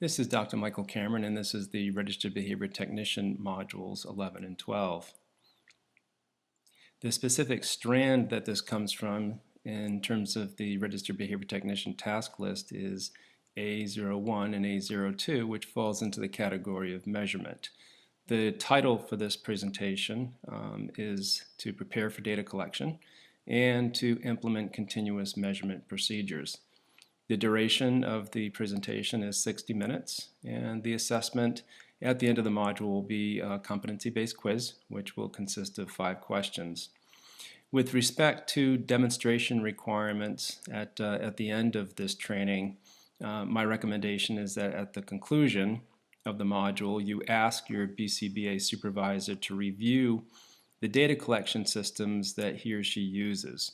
This is Dr. Michael Cameron, and this is the Registered Behavior Technician modules 11 and 12. The specific strand that this comes from in terms of the Registered Behavior Technician task list is A01 and A02, which falls into the category of measurement. The title for this presentation is to prepare for data collection and to implement continuous measurement procedures. The duration of the presentation is 60 minutes, and the assessment at the end of the module will be a competency-based quiz, which will consist of 5 questions. With respect to demonstration requirements at the end of this training, my recommendation is that at the conclusion of the module, you ask your BCBA supervisor to review the data collection systems that he or she uses.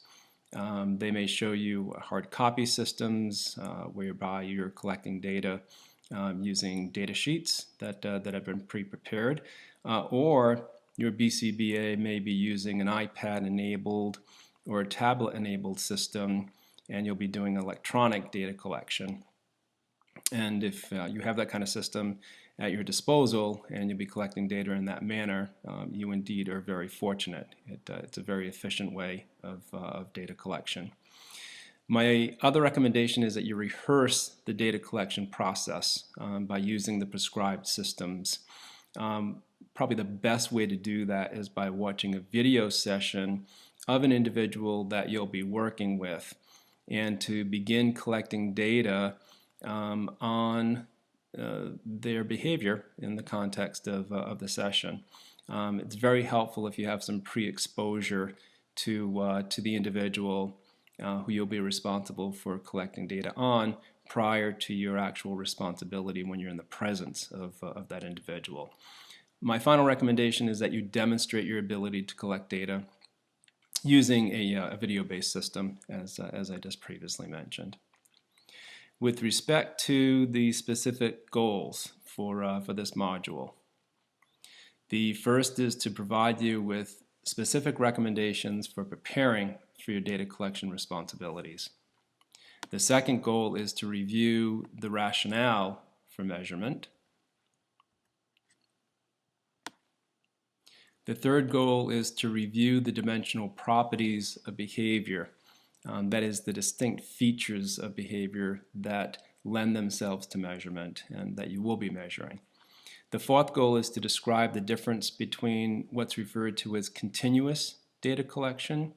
They may show you hard copy systems whereby you're collecting data using data sheets that have been pre-prepared, or your BCBA may be using an iPad-enabled or a tablet-enabled system, and you'll be doing electronic data collection. And if you have that kind of system at your disposal and you'll be collecting data in that manner, you indeed are very fortunate. It's a very efficient way of data collection. My other recommendation is that you rehearse the data collection process by using the prescribed systems. Probably the best way to do that is by watching a video session of an individual that you'll be working with, and to begin collecting data on their behavior in the context of the session. It's very helpful if you have some pre-exposure to the individual who you'll be responsible for collecting data on prior to your actual responsibility when you're in the presence of that individual. My final recommendation is that you demonstrate your ability to collect data using a video-based system, as I just previously mentioned. With respect to the specific goals for this module, the first is to provide you with specific recommendations for preparing for your data collection responsibilities. The second goal is to review the rationale for measurement. The third goal is to review the dimensional properties of behavior. That is, the distinct features of behavior that lend themselves to measurement and that you will be measuring. The fourth goal is to describe the difference between what's referred to as continuous data collection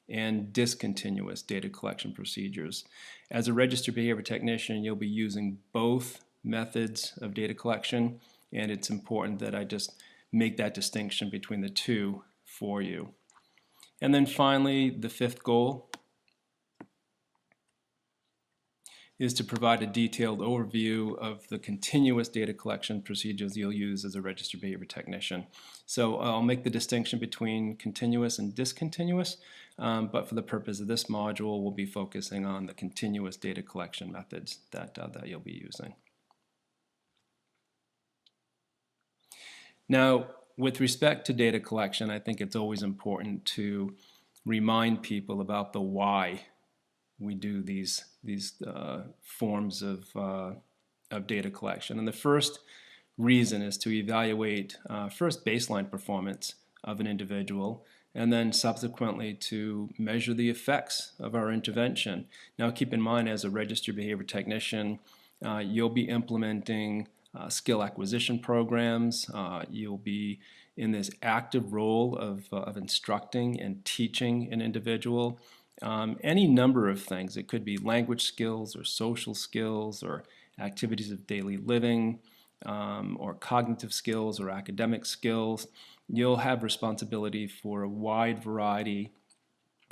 and discontinuous data collection procedures. As a registered behavior technician, you'll be using both methods of data collection, and it's important that I just make that distinction between the two for you. And then finally, the fifth goal is to provide a detailed overview of the continuous data collection procedures you'll use as a registered behavior technician. So I'll make the distinction between continuous and discontinuous, but for the purpose of this module, we'll be focusing on the continuous data collection methods that you'll be using. Now, with respect to data collection, I think it's always important to remind people about the why we do these forms of data collection. And the first reason is to evaluate first baseline performance of an individual, and then subsequently to measure the effects of our intervention. Now keep in mind, as a registered behavior technician, you'll be implementing skill acquisition programs. You'll be in this active role of instructing and teaching an individual. Any number of things. It could be language skills or social skills or activities of daily living or cognitive skills or academic skills. You'll have responsibility for a wide variety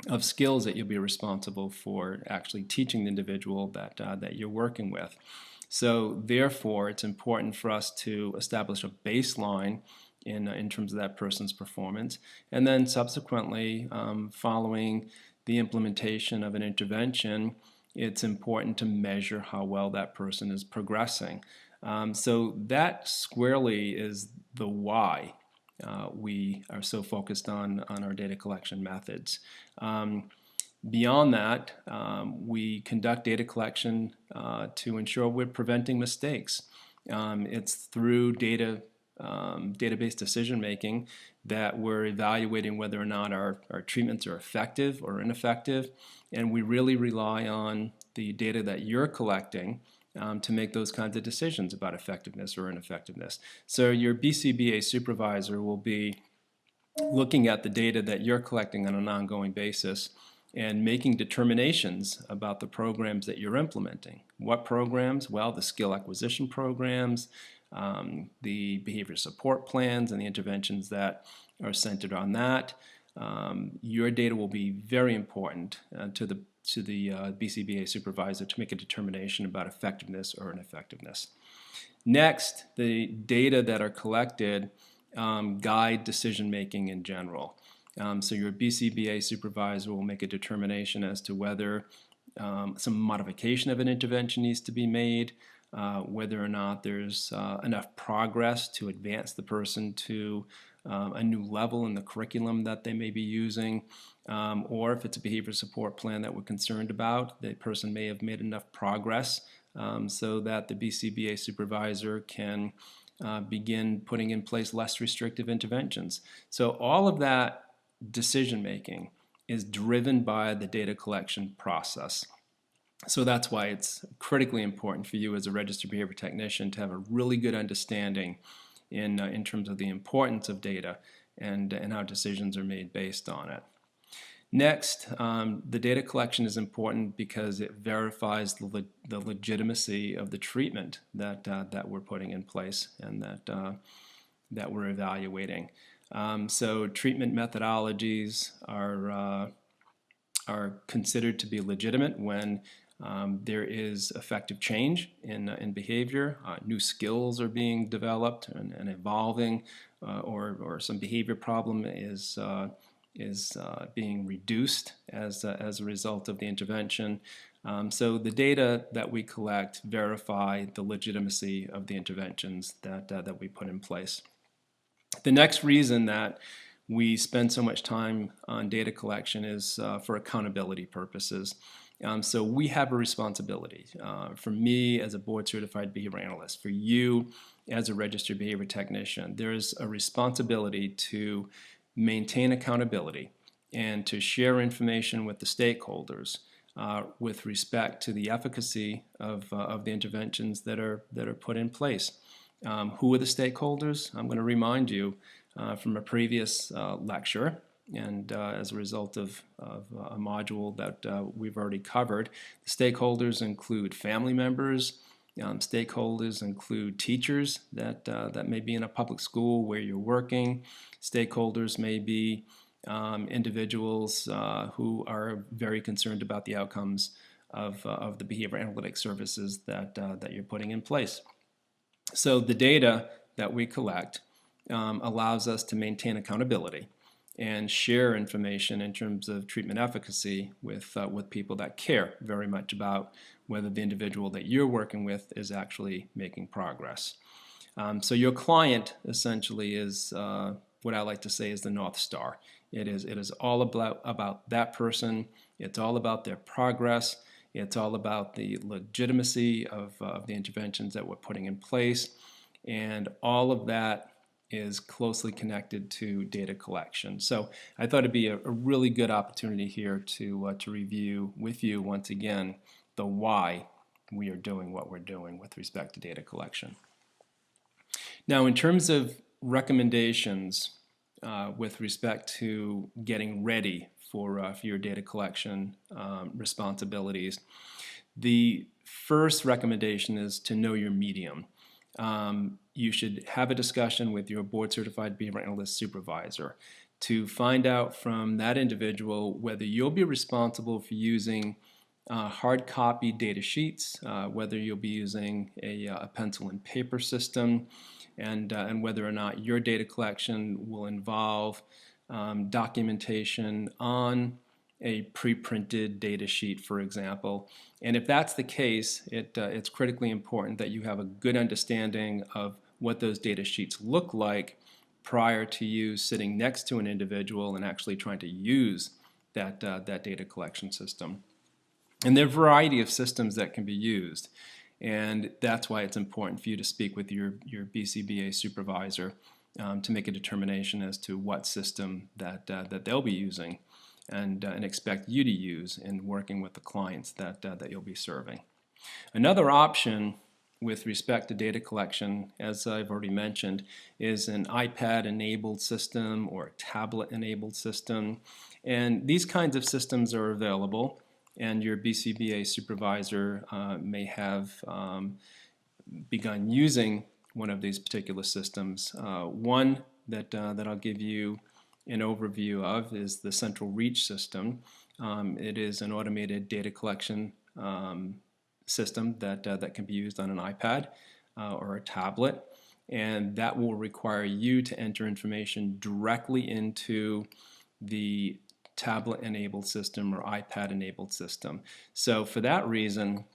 of skills that you'll be responsible for actually teaching the individual that you're working with. So therefore, it's important for us to establish a baseline in terms of that person's performance, and then subsequently, following the implementation of an intervention, it's important to measure how well that person is progressing. So that squarely is the why we are so focused on our data collection methods. Beyond that, we conduct data collection to ensure we're preventing mistakes. It's through database decision making that we're evaluating whether or not our treatments are effective or ineffective, and we really rely on the data that you're collecting to make those kinds of decisions about effectiveness or ineffectiveness. So your BCBA supervisor will be looking at the data that you're collecting on an ongoing basis and making determinations about the programs that you're implementing. What programs? Well, the skill acquisition programs, the behavior support plans and the interventions that are centered on that. Your data will be very important to the BCBA supervisor to make a determination about effectiveness or ineffectiveness. Next, the data that are collected guide decision making in general. So your BCBA supervisor will make a determination as to whether some modification of an intervention needs to be made, whether or not there's enough progress to advance the person to a new level in the curriculum that they may be using, or if it's a behavior support plan that we're concerned about, the person may have made enough progress so that the BCBA supervisor can begin putting in place less restrictive interventions. So all of that decision making is driven by the data collection process. So that's why it's critically important for you as a registered behavior technician to have a really good understanding in terms of the importance of data and how decisions are made based on it. Next, the data collection is important because it verifies the legitimacy of the treatment that we're putting in place and that we're evaluating. So treatment methodologies are considered to be legitimate when there is effective change in behavior, new skills are being developed and evolving, or some behavior problem is being reduced as a result of the intervention. So the data that we collect verify the legitimacy of the interventions that we put in place. The next reason that we spend so much time on data collection is for accountability purposes. So we have a responsibility. For me as a board certified behavior analyst, for you as a registered behavior technician, there is a responsibility to maintain accountability and to share information with the stakeholders with respect to the efficacy of the interventions that are put in place. Who are the stakeholders? I'm going to remind you from a previous lecture, and as a result of a module that we've already covered, the stakeholders include family members, stakeholders include teachers that may be in a public school where you're working, stakeholders may be individuals who are very concerned about the outcomes of the behavior analytic services that you're putting in place. So the data that we collect allows us to maintain accountability and share information in terms of treatment efficacy with people that care very much about whether the individual that you're working with is actually making progress. So your client essentially is what I like to say is the North Star. It is all about that person. It's all about their progress. It's all about the legitimacy of the interventions that we're putting in place. And all of that is closely connected to data collection. So I thought it'd be a really good opportunity here to review with you once again the why we are doing what we're doing with respect to data collection. Now in terms of recommendations with respect to getting ready for your data collection responsibilities, the first recommendation is to know your medium. You should have a discussion with your board certified behavior analyst supervisor to find out from that individual whether you'll be responsible for using hard copy data sheets, whether you'll be using a pencil and paper system, and whether or not your data collection will involve documentation on a pre-printed data sheet, for example. And if that's the case, it's critically important that you have a good understanding of what those data sheets look like prior to you sitting next to an individual and actually trying to use that data collection system. And there are a variety of systems that can be used, and that's why it's important for you to speak with your BCBA supervisor to make a determination as to what system that they'll be using and expect you to use in working with the clients that you'll be serving. Another option with respect to data collection, as I've already mentioned, is an iPad-enabled system or a tablet-enabled system. And these kinds of systems are available, and your BCBA supervisor may have begun using one of these particular systems. One that I'll give you an overview of is the Central Reach system. It is an automated data collection system that can be used on an iPad or a tablet, and that will require you to enter information directly into the tablet-enabled system or iPad-enabled system. So for that reason,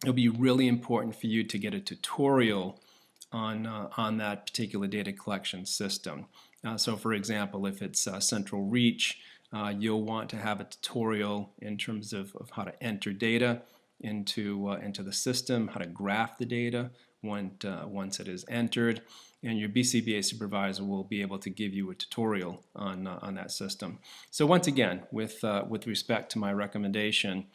it'll be really important for you to get a tutorial on that particular data collection system. So for example, if it's Central Reach, you'll want to have a tutorial in terms of how to enter data into the system, how to graph the data once it is entered, and your BCBA supervisor will be able to give you a tutorial on that system. So once again, with respect to my recommendation,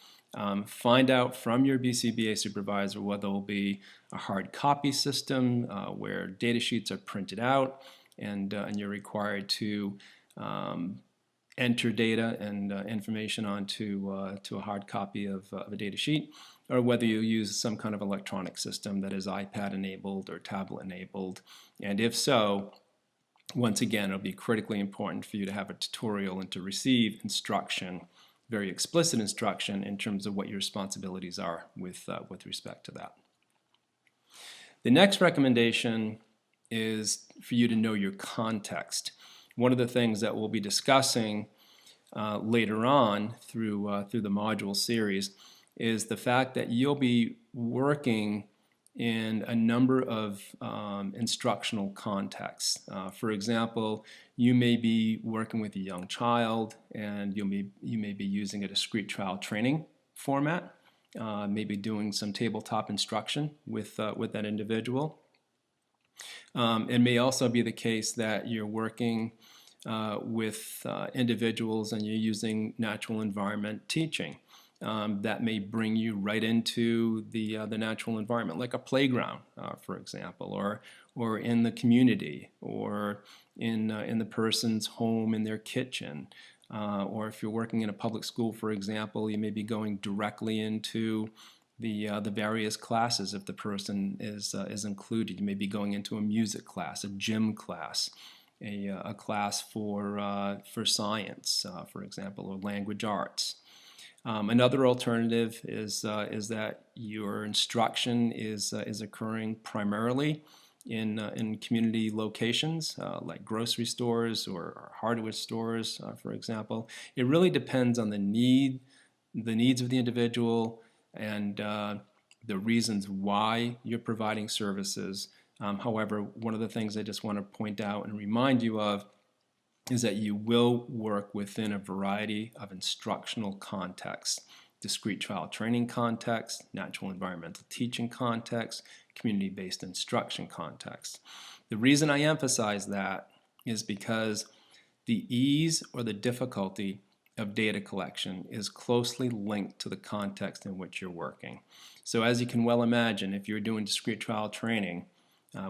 find out from your BCBA supervisor whether it will be a hard copy system where data sheets are printed out and you're required to enter data and information onto a hard copy of a data sheet, or whether you use some kind of electronic system that is iPad enabled or tablet enabled. And if so, once again, it'll be critically important for you to have a tutorial and to receive instruction, very explicit instruction in terms of what your responsibilities are with respect to that. The next recommendation is for you to know your context. One of the things that we'll be discussing later on through the module series is the fact that you'll be working in a number of instructional contexts. For example, you may be working with a young child and you may be using a discrete trial training format, maybe doing some tabletop instruction with that individual. It may also be the case that you're working with individuals and you're using natural environment teaching. That may bring you right into the natural environment, like a playground, for example, or in the community, or in the person's home, in their kitchen, or if you're working in a public school, for example, you may be going directly into the various classes if the person is included. You may be going into a music class, a gym class, a class for science, for example, or language arts. Another alternative is that your instruction is occurring primarily in community locations like grocery stores or hardware stores, for example. It really depends on the needs of the individual and the reasons why you're providing services. However, one of the things I just want to point out and remind you of is that you will work within a variety of instructional contexts: discrete trial training context, natural environmental teaching context, community-based instruction context. The reason I emphasize that is because the ease or the difficulty of data collection is closely linked to the context in which you're working. So as you can well imagine, if you're doing discrete trial training,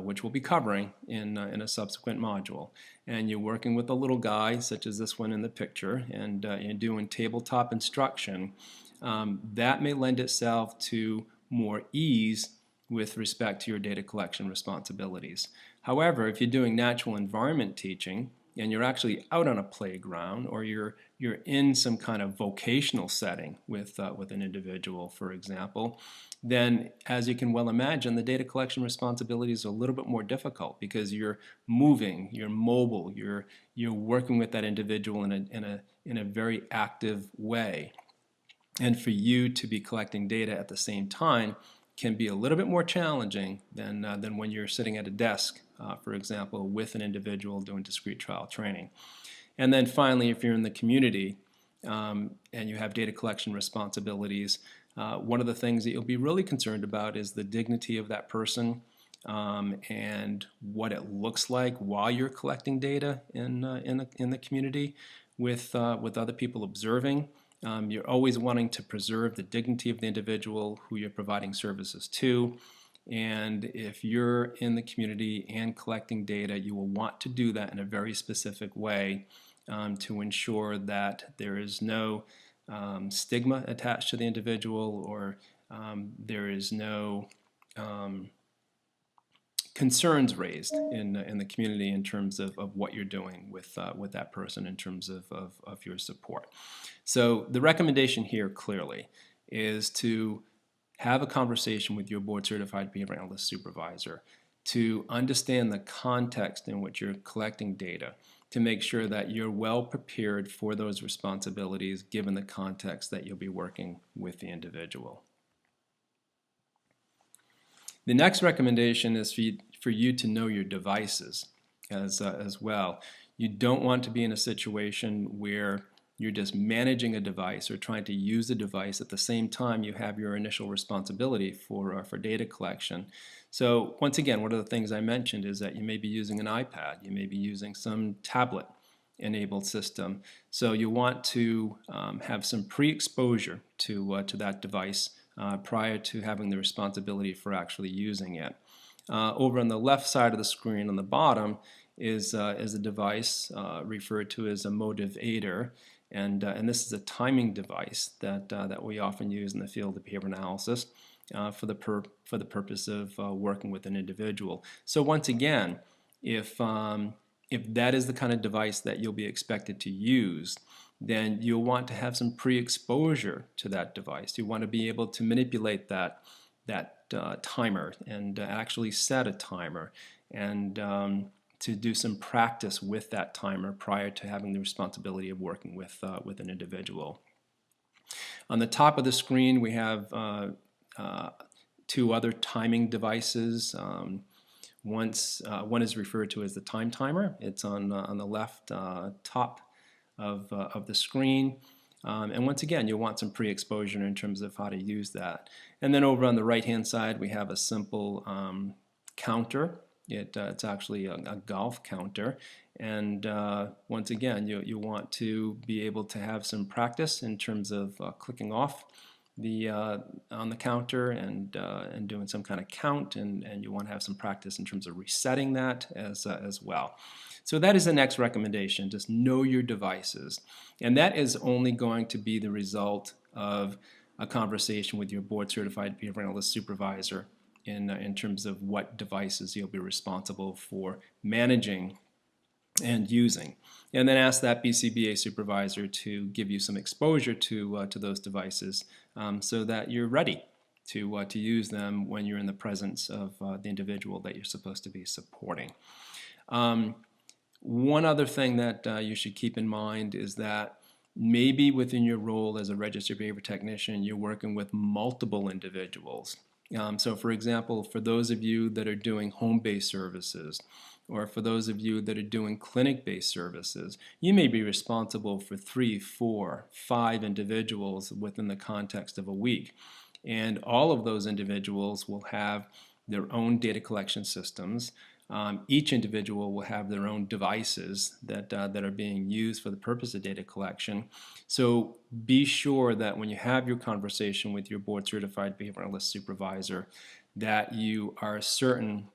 which we'll be covering in a subsequent module, and you're working with a little guy such as this one in the picture, and you're doing tabletop instruction, that may lend itself to more ease with respect to your data collection responsibilities. However, if you're doing natural environment teaching and you're actually out on a playground, or you're in some kind of vocational setting with an individual, for example, then as you can well imagine, the data collection responsibilities are a little bit more difficult because you're moving, you're mobile, you're working with that individual in a very active way. And for you to be collecting data at the same time can be a little bit more challenging than when you're sitting at a desk, for example, with an individual doing discrete trial training. And then finally, if you're in the community, and you have data collection responsibilities, one of the things that you'll be really concerned about is the dignity of that person, and what it looks like while you're collecting data in the community with other people observing. You're always wanting to preserve the dignity of the individual who you're providing services to. And if you're in the community and collecting data, you will want to do that in a very specific way to ensure that there is no stigma attached to the individual, or there is no concerns raised in the community in terms of what you're doing with that person in terms of your support. So the recommendation here clearly is to have a conversation with your board certified behavior analyst supervisor to understand the context in which you're collecting data, to make sure that you're well prepared for those responsibilities given the context that you'll be working with the individual. The next recommendation is for you to know your devices as well. You don't want to be in a situation where you're just managing a device or trying to use a device at the same time you have your initial responsibility for data collection. So once again, one of the things I mentioned is that you may be using an iPad, you may be using some tablet enabled system. So you want to have some pre-exposure to that device prior to having the responsibility for actually using it. Over on the left side of the screen on the bottom is a device referred to as a motivator. And this is a timing device that we often use in the field of behavior analysis for the purpose of working with an individual. So once again, if that is the kind of device that you'll be expected to use, then you'll want to have some pre-exposure to that device. You want to be able to manipulate that timer and actually set a timer, and to do some practice with that timer prior to having the responsibility of working with an individual. On the top of the screen we have two other timing devices. One is referred to as the time timer. It's on the left top of the screen. And once again, you'll want some pre-exposure in terms of how to use that. And then over on the right-hand side, we have a simple counter. It's actually a golf counter. And once again, you want to be able to have some practice in terms of clicking off on the counter and doing some kind of count, and you want to have some practice in terms of resetting that as well. So that is the next recommendation. Just know your devices, and that is only going to be the result of a conversation with your board certified behavior analyst supervisor in terms of what devices you'll be responsible for managing and using, and then ask that BCBA supervisor to give you some exposure to those devices so that you're ready to use them when you're in the presence of the individual that you're supposed to be supporting. One other thing that you should keep in mind is that maybe within your role as a registered behavior technician, you're working with multiple individuals. So for example, for those of you that are doing home-based services, or for those of you that are doing clinic-based services, you may be responsible for 3, 4, 5 individuals within the context of a week. And all of those individuals will have their own data collection systems. Each individual will have their own devices that are being used for the purpose of data collection. So be sure that when you have your conversation with your board certified behavior analyst supervisor, that you are certain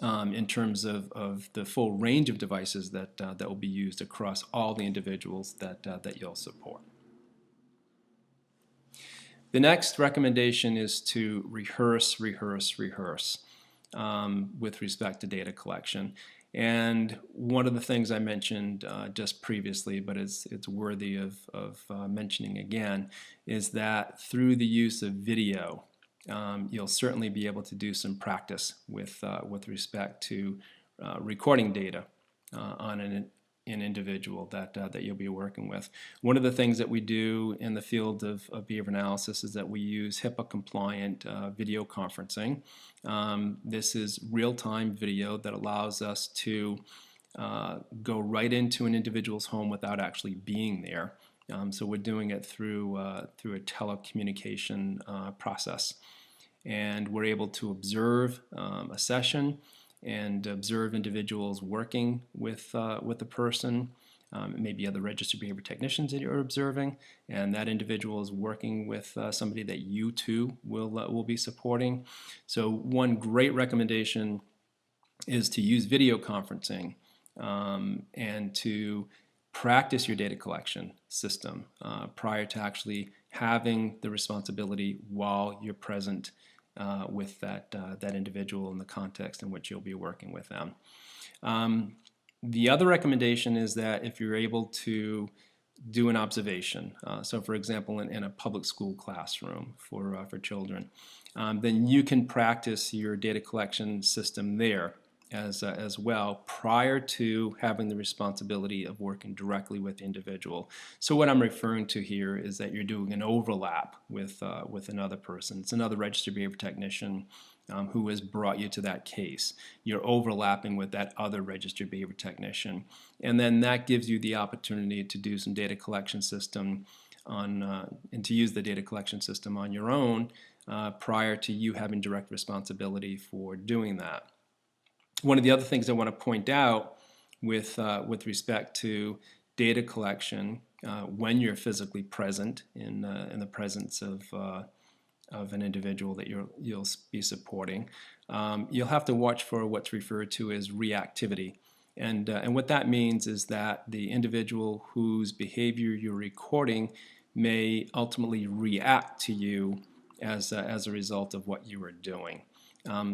in terms of the full range of devices that will be used across all the individuals that you'll support. The next recommendation is to rehearse with respect to data collection. And one of the things I mentioned just previously, but it's worthy of mentioning again, is that through the use of video, you'll certainly be able to do some practice with respect to recording data on an individual that you'll be working with. One of the things that we do in the field of behavior analysis is that we use HIPAA compliant video conferencing. This is real-time video that allows us to go right into an individual's home without actually being there, So we're doing it through a telecommunication process. And we're able to observe a session and observe individuals working with the person. Maybe other registered behavior technicians that you're observing, and that individual is working with somebody that you too will be supporting. So one great recommendation is to use video conferencing and to practice your data collection system prior to actually having the responsibility while you're present with that individual in the context in which you'll be working with them. The other recommendation is that if you're able to do an observation, so for example in a public school classroom for children, then you can practice your data collection system there as well prior to having the responsibility of working directly with the individual. So what I'm referring to here is that you're doing an overlap with another person. It's another registered behavior technician who has brought you to that case. You're overlapping with that other registered behavior technician, and then that gives you the opportunity to do some data collection system on and to use the data collection system on your own prior to you having direct responsibility for doing that. One of the other things I want to point out with respect to data collection when you're physically present in the presence of an individual that you'll be supporting, you'll have to watch for what's referred to as reactivity. And what that means is that the individual whose behavior you're recording may ultimately react to you as a result of what you are doing.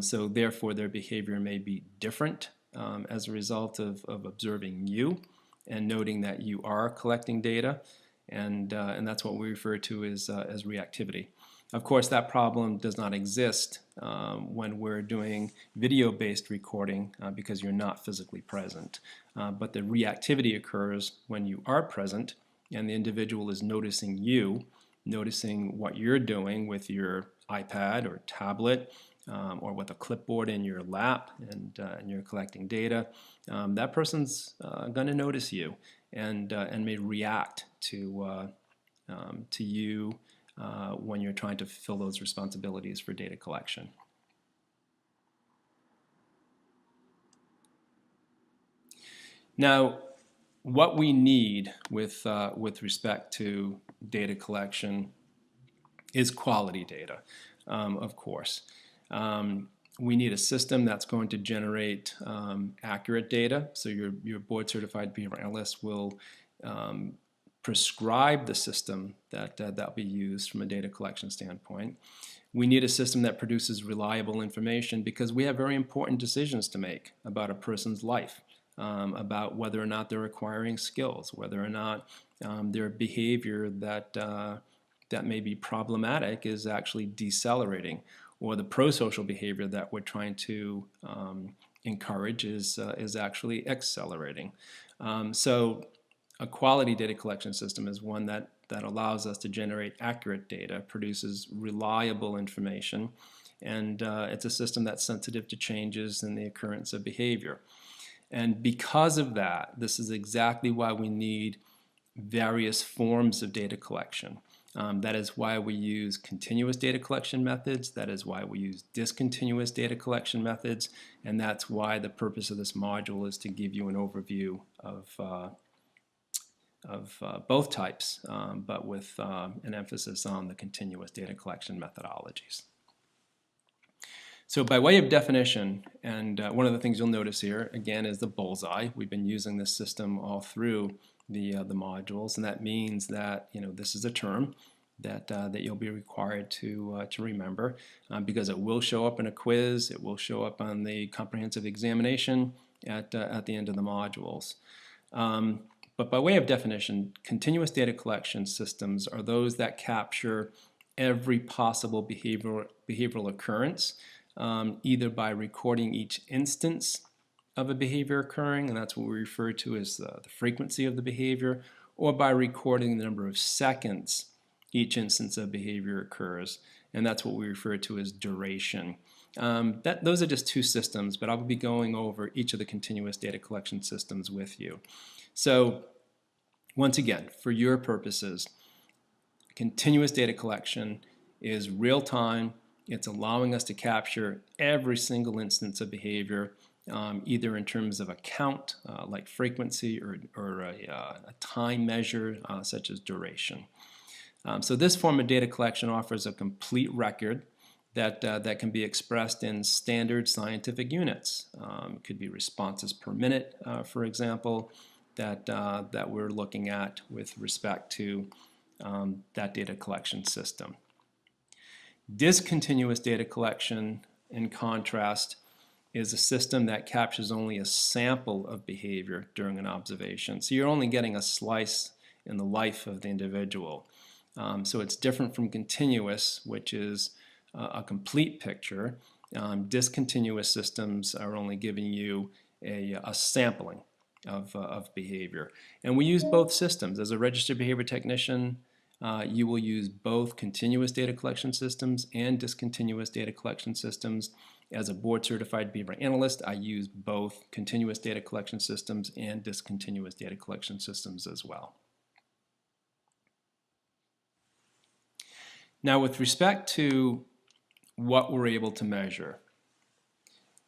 So therefore their behavior may be different as a result of observing you and noting that you are collecting data, and that's what we refer to as reactivity. Of course, that problem does not exist when we're doing video-based recording because you're not physically present. But the reactivity occurs when you are present and the individual is noticing you, noticing what you're doing with your iPad or tablet or with a clipboard in your lap and you're collecting data. That person's going to notice you and may react to you when you're trying to fulfill those responsibilities for data collection. Now, what we need with respect to data collection is quality data, of course. We need a system that's going to generate accurate data. So your board-certified behavior analyst will prescribe the system that will be used from a data collection standpoint. We need a system that produces reliable information because we have very important decisions to make about a person's life, about whether or not they're acquiring skills, whether or not their behavior that may be problematic is actually decelerating, or the pro-social behavior that we're trying to encourage is actually accelerating. So a quality data collection system is one that allows us to generate accurate data, produces reliable information, and it's a system that's sensitive to changes in the occurrence of behavior. And because of that, this is exactly why we need various forms of data collection. That is why we use continuous data collection methods. That is why we use discontinuous data collection methods. And that's why the purpose of this module is to give you an overview of both types, but with an emphasis on the continuous data collection methodologies. So by way of definition, and one of the things you'll notice here, again, is the bullseye. We've been using this system all through the modules, and that means that this is a term that you'll be required to remember because it will show up in a quiz, it will show up on the comprehensive examination at the end of the modules. But by way of definition, continuous data collection systems are those that capture every possible behavioral occurrence, either by recording each instance of a behavior occurring, and that's what we refer to as the frequency of the behavior, or by recording the number of seconds each instance of behavior occurs, and that's what we refer to as duration. Those are just two systems, but I'll be going over each of the continuous data collection systems with you. So Once again, for your purposes, continuous data collection is real time. It's allowing us to capture every single instance of behavior, either in terms of a count, like frequency, or a time measure, such as duration. So this form of data collection offers a complete record that can be expressed in standard scientific units. It could be responses per minute, for example, that we're looking at with respect to that data collection system. Discontinuous data collection, in contrast, is a system that captures only a sample of behavior during an observation. So you're only getting a slice in the life of the individual. So it's different from continuous, which is a complete picture. Discontinuous systems are only giving you a sampling of behavior. And we use both systems. As a registered behavior technician, you will use both continuous data collection systems and discontinuous data collection systems. As a board-certified behavior analyst, I use both continuous data collection systems and discontinuous data collection systems as well. Now, with respect to what we're able to measure,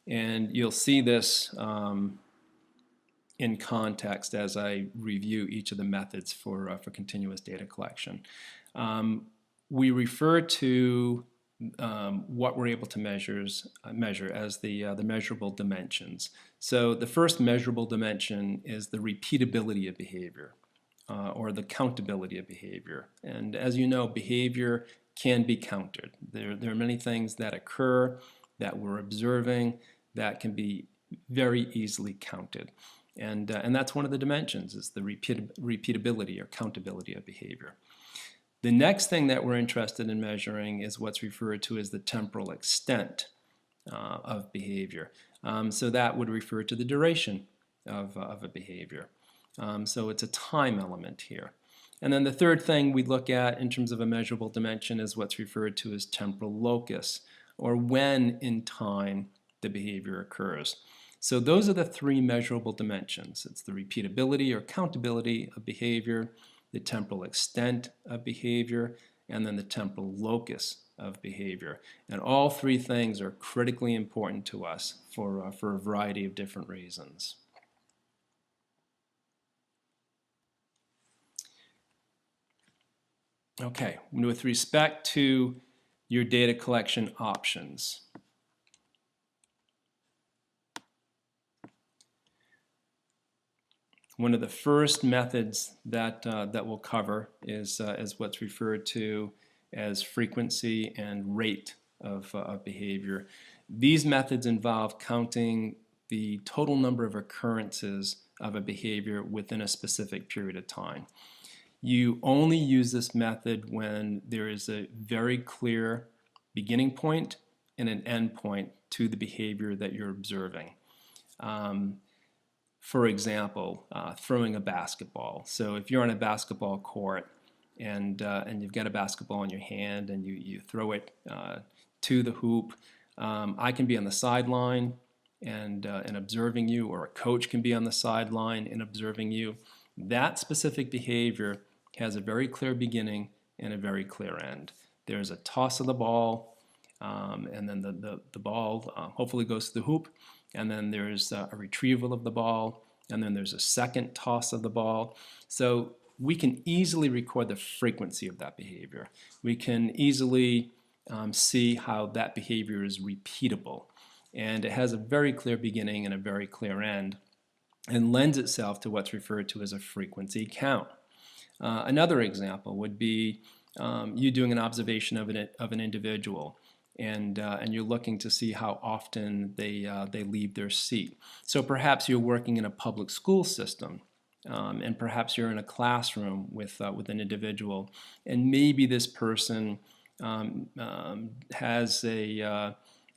and you'll see this in context as I review each of the methods for continuous data collection. We refer to what we're able to measure as the measurable dimensions. So the first measurable dimension is the repeatability of behavior, or the countability of behavior. And as you know, behavior can be counted. There are many things that occur that we're observing that can be very easily counted. And that's one of the dimensions, is the repeatability or countability of behavior. The next thing that we're interested in measuring is what's referred to as the temporal extent of behavior. So that would refer to the duration of a behavior. So it's a time element here. And then the third thing we look at in terms of a measurable dimension is what's referred to as temporal locus, or when in time the behavior occurs. So those are the three measurable dimensions. It's the repeatability or countability of behavior, the temporal extent of behavior, and then the temporal locus of behavior. And all three things are critically important to us for a variety of different reasons. Okay, with respect to your data collection options, one of the first methods that we'll cover is what's referred to as frequency and rate of behavior. These methods involve counting the total number of occurrences of a behavior within a specific period of time. You only use this method when there is a very clear beginning point and an end point to the behavior that you're observing. For example, throwing a basketball. So if you're on a basketball court and you've got a basketball in your hand and you throw it to the hoop, I can be on the sideline and observing you, or a coach can be on the sideline and observing you. That specific behavior has a very clear beginning and a very clear end. There's a toss of the ball, and then the ball hopefully goes to the hoop, and then there's a retrieval of the ball, and then there's a second toss of the ball. So we can easily record the frequency of that behavior. We can easily see how that behavior is repeatable, and it has a very clear beginning and a very clear end, and lends itself to what's referred to as a frequency count. Another example would be you doing an observation of an individual, and you're looking to see how often they leave their seat. So perhaps you're working in a public school system, and perhaps you're in a classroom with an individual, and maybe this person has a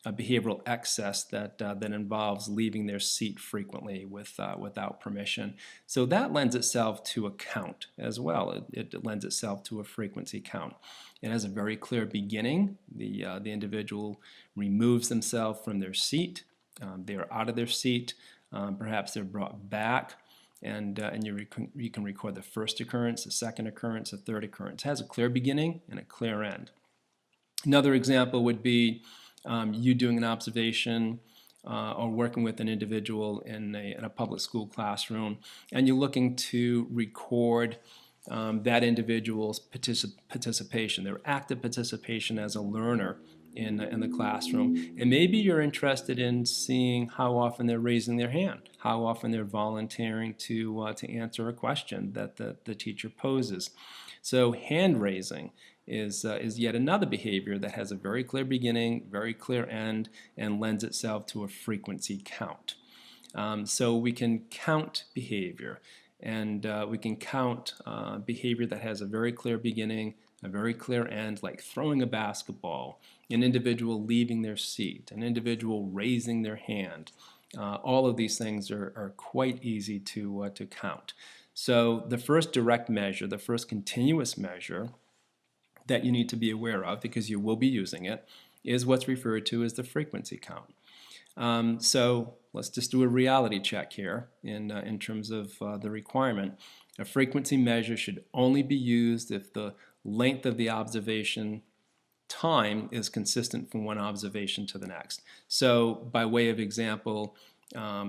behavioral excess that involves leaving their seat frequently without permission. So that lends itself to a count as well. It lends itself to a frequency count. It has a very clear beginning. The individual removes themselves from their seat. They're out of their seat. Perhaps they're brought back. and you can record the first occurrence, the second occurrence, the third occurrence. It has a clear beginning and a clear end. Another example would be you doing an observation or working with an individual in a public school classroom, and you're looking to record that individual's participation, their active participation as a learner in the classroom. And maybe you're interested in seeing how often they're raising their hand, how often they're volunteering to answer a question that the teacher poses. So hand raising is yet another behavior that has a very clear beginning, very clear end, and lends itself to a frequency count. So we can count behavior, and we can count behavior that has a very clear beginning, a very clear end, like throwing a basketball, an individual leaving their seat, an individual raising their hand. All of these things are quite easy to count. So the first direct measure, the first continuous measure that you need to be aware of, because you will be using it, is what's referred to as the frequency count. So let's just do a reality check here in terms of the requirement. A frequency measure should only be used if the length of the observation time is consistent from one observation to the next. So by way of example,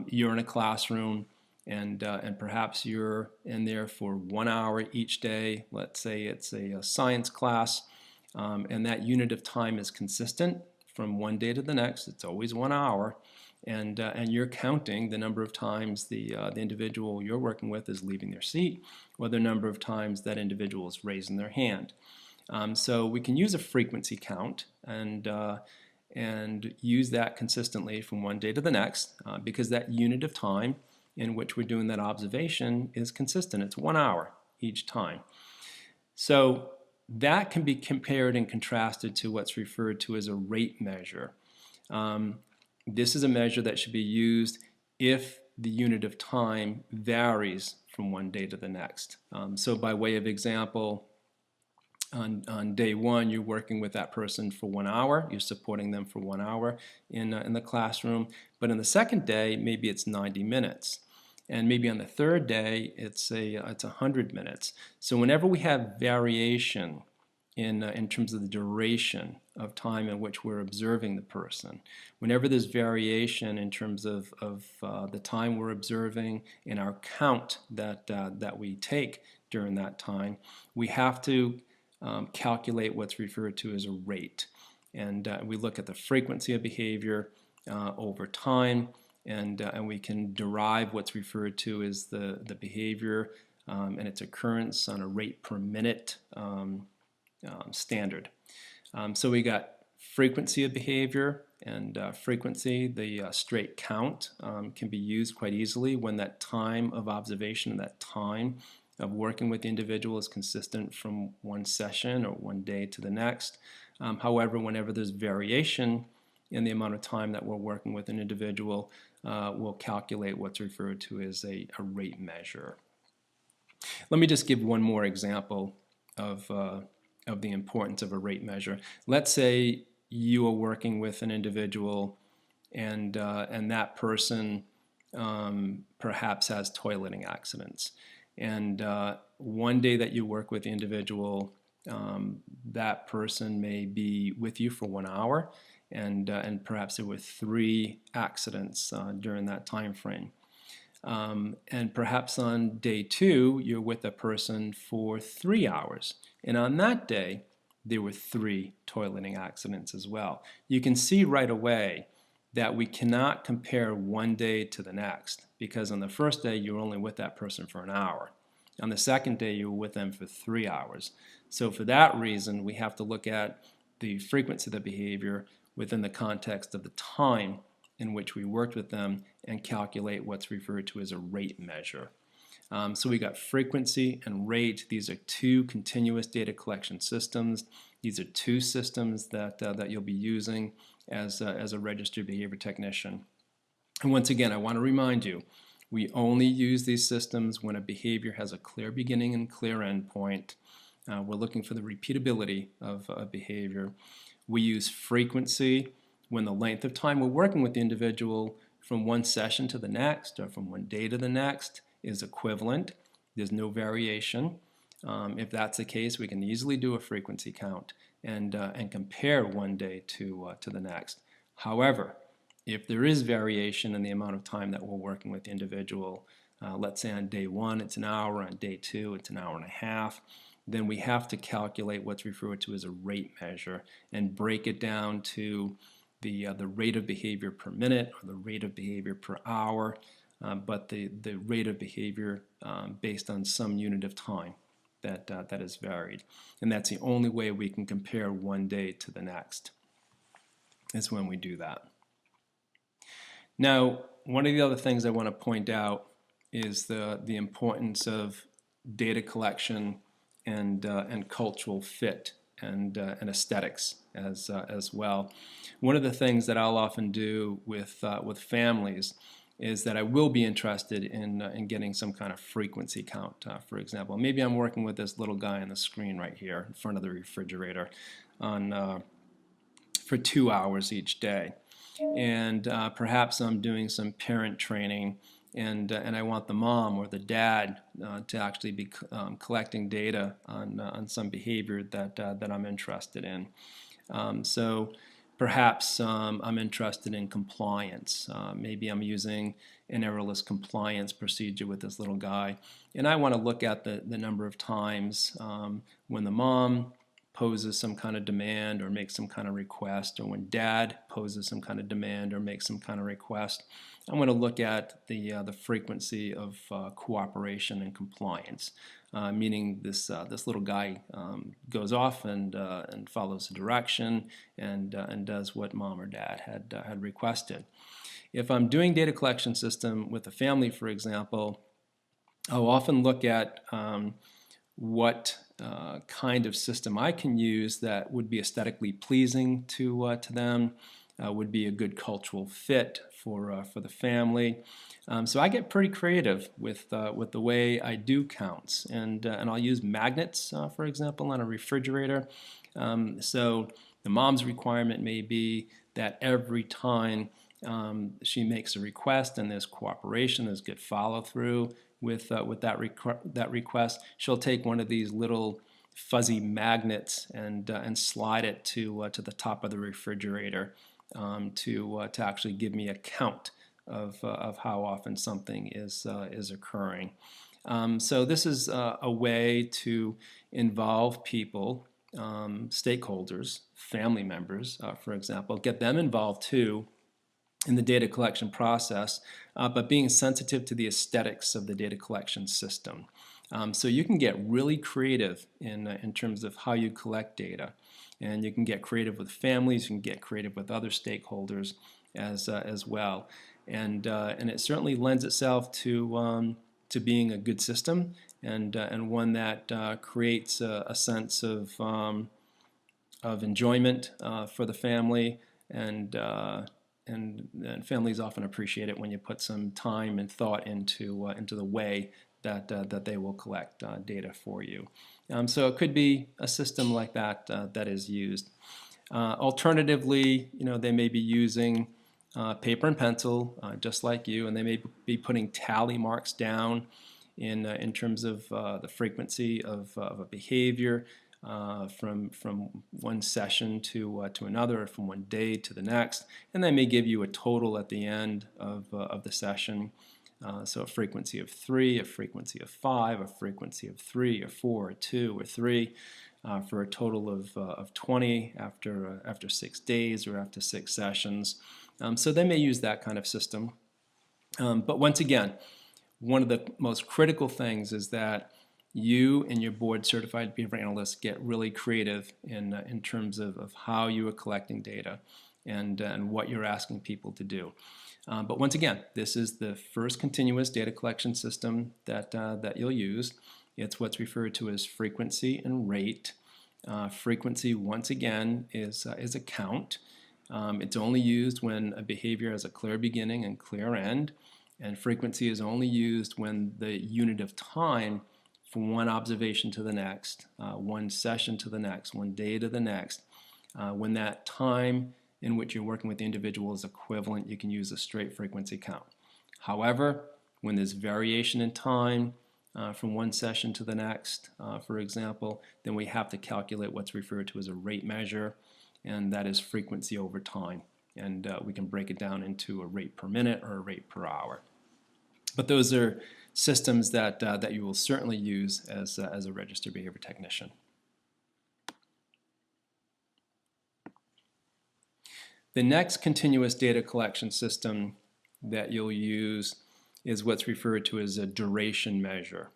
you're in a classroom and perhaps you're in there for 1 hour each day. Let's say it's a science class, and that unit of time is consistent from one day to the next. It's always 1 hour, and you're counting the number of times the individual you're working with is leaving their seat, or the number of times that individual is raising their hand. So we can use a frequency count and use that consistently from one day to the next, because that unit of time in which we're doing that observation is consistent. It's 1 hour each time. So that can be compared and contrasted to what's referred to as a rate measure. This is a measure that should be used if the unit of time varies from one day to the next. So by way of example, on day one, you're working with that person for 1 hour. You're supporting them for 1 hour in the classroom. But on the second day, maybe it's 90 minutes. And maybe on the third day, it's 100 minutes. So whenever we have variation in terms of the duration of time in which we're observing the person, whenever there's variation in terms of the time we're observing and our count that we take during that time, we have to calculate what's referred to as a rate. And we look at the frequency of behavior over time, and we can derive what's referred to as the behavior and its occurrence on a rate per minute standard. So we got frequency of behavior, and frequency, the straight count, can be used quite easily when that time of observation and that time of working with the individual is consistent from one session or one day to the next. However, whenever there's variation in the amount of time that we're working with an individual, we'll calculate what's referred to as a rate measure. Let me just give one more example of the importance of a rate measure. Let's say you are working with an individual and that person perhaps has toileting accidents. And one day that you work with the individual, that person may be with you for 1 hour, and perhaps there were 3 accidents during that time frame. And perhaps on day 2, you're with a person for 3 hours. And on that day, there were 3 toileting accidents as well. You can see right away that we cannot compare one day to the next, because on the first day, you're only with that person for an hour. On the second day, you were with them for 3 hours. So for that reason, we have to look at the frequency of the behavior within the context of the time in which we worked with them and calculate what's referred to as a rate measure. So we got frequency and rate. These are 2 continuous data collection systems. These are 2 systems that you'll be using as a registered behavior technician. And once again, I want to remind you, we only use these systems when a behavior has a clear beginning and clear end point. We're looking for the repeatability of a behavior. We use frequency when the length of time we're working with the individual from one session to the next or from one day to the next is equivalent. There's no variation. If that's the case, we can easily do a frequency count and compare one day to the next. However, if there is variation in the amount of time that we're working with the individual, let's say on day 1 it's an hour, on day 2 it's an hour and a half, then we have to calculate what's referred to as a rate measure and break it down to the rate of behavior per minute or the rate of behavior per hour, but the rate of behavior based on some unit of time that is varied. And that's the only way we can compare one day to the next, is when we do that. Now, one of the other things I want to point out is the importance of data collection and cultural fit and aesthetics as well. One of the things that I'll often do with families is that I will be interested in getting some kind of frequency count. For example, maybe I'm working with this little guy on the screen right here in front of the refrigerator for 2 hours each day, and perhaps I'm doing some parent training, and I want the mom or the dad to actually be collecting data on some behavior that I'm interested in. So perhaps I'm interested in compliance. Maybe I'm using an errorless compliance procedure with this little guy, and I want to look at the number of times when the mom poses some kind of demand or makes some kind of request, or when dad poses some kind of demand or makes some kind of request. I want to look at the frequency of cooperation and compliance, meaning this little guy goes off and follows the direction and does what mom or dad had requested. If I'm doing data collection system with a family, for example, I'll often look at what kind of system I can use that would be aesthetically pleasing to them, would be a good cultural fit for the family. So I get pretty creative with the way I do counts, and I'll use magnets, for example, on a refrigerator. So the mom's requirement may be that every time she makes a request and there's cooperation, there's good follow-through with that request, she'll take one of these little fuzzy magnets and slide it to the top of the refrigerator to actually give me a count of how often something is occurring. So this is a way to involve people, stakeholders, family members, for example, get them involved too in the data collection process, but being sensitive to the aesthetics of the data collection system. So you can get really creative in terms of how you collect data, and you can get creative with families, you can get creative with other stakeholders as well, and it certainly lends itself to being a good system and one that creates a sense of enjoyment for the family, and families often appreciate it when you put some time and thought into the way that they will collect data for you. So it could be a system like that that is used. Alternatively, they may be using paper and pencil, just like you, and they may be putting tally marks down in terms of the frequency of a behavior from one session to another, or from one day to the next, and they may give you a total at the end of the session. So a frequency of 3, a frequency of 5, a frequency of 3 or 4 or 2 or 3, for a total of 20 after 6 days or after 6 sessions. So they may use that kind of system. But once again, one of the most critical things is that you and your board certified behavior analysts get really creative in terms of how you are collecting data and what you're asking people to do. But once again, this is the first continuous data collection system that you'll use. It's what's referred to as frequency and rate. Frequency, once again, is a count. It's only used when a behavior has a clear beginning and clear end, and frequency is only used when the unit of time from one observation to the next, one session to the next, one day to the next, when that time in which you're working with the individual is equivalent, you can use a straight frequency count. However, When there's variation in time from one session to the next, for example, then we have to calculate what's referred to as a rate measure, and that is frequency over time. And we can break it down into a rate per minute or a rate per hour. But those are systems that you will certainly use as a registered behavior technician. The next continuous data collection system that you'll use is what's referred to as a duration measure.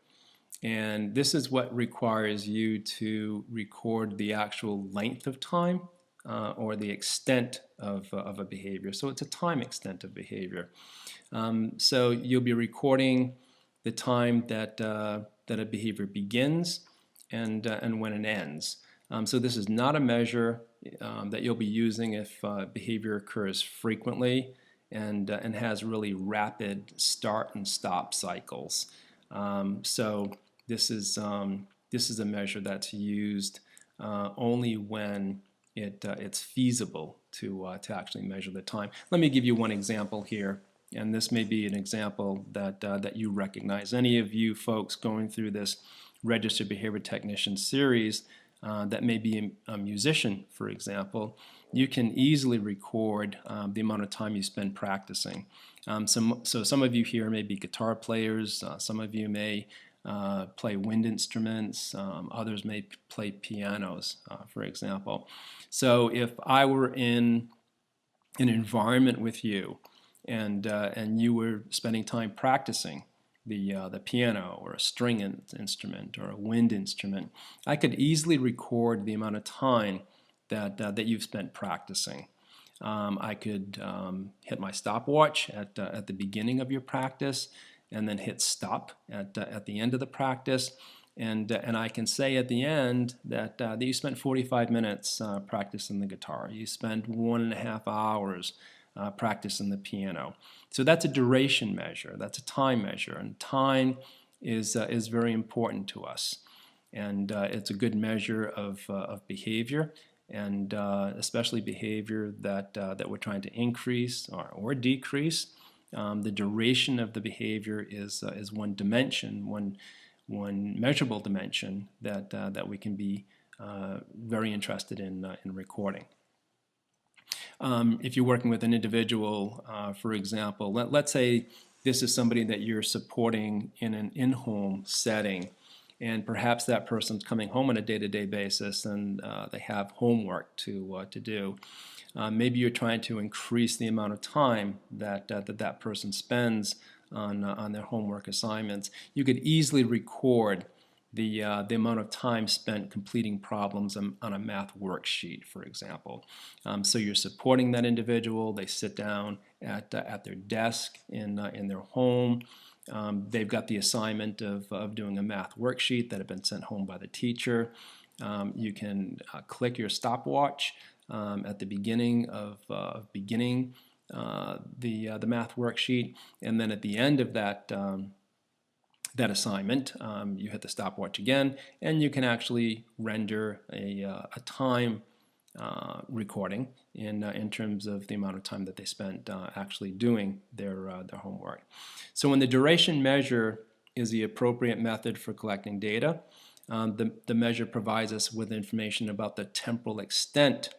And this is what requires you to record the actual length of time or the extent of a behavior. So it's a time extent of behavior. So you'll be recording the time that a behavior begins and when it ends. So this is not a measure that you'll be using if behavior occurs frequently and has really rapid start and stop cycles. So this is a measure that's used only when it's feasible to actually measure the time. Let me give you one example here, and this may be an example that you recognize. Any of you folks going through this Registered Behavior Technician series that may be a musician, for example, you can easily record the amount of time you spend practicing. So some of you here may be guitar players, some of you may play wind instruments, others may play pianos, for example. So if I were in an environment with you and you were spending time practicing the piano or a string instrument or a wind instrument, I could easily record the amount of time that you've spent practicing. I could hit my stopwatch at the beginning of your practice and then hit stop at the end of the practice. And I can say at the end that you spent 45 minutes practicing the guitar. You spent 1.5 hours practicing the piano. So that's a duration measure. That's a time measure. And time is very important to us. And it's a good measure of behavior, and especially behavior that we're trying to increase or decrease. The duration of the behavior is one dimension, one measurable dimension that we can be very interested in recording. If you're working with an individual, for example, let's say this is somebody that you're supporting in an in-home setting, and perhaps that person's coming home on a day-to-day basis and they have homework to do. Maybe you're trying to increase the amount of time that person spends on their homework assignments. You could easily record the amount of time spent completing problems on a math worksheet, for example. So you're supporting that individual. They sit down at their desk in their home. They've got the assignment of doing a math worksheet that had been sent home by the teacher. You can click your stopwatch at the beginning of beginning the math worksheet, and then at the end of that assignment, you hit the stopwatch again, and you can actually render a time recording in terms of the amount of time that they spent actually doing their homework. So when the duration measure is the appropriate method for collecting data, the measure provides us with information about the temporal extent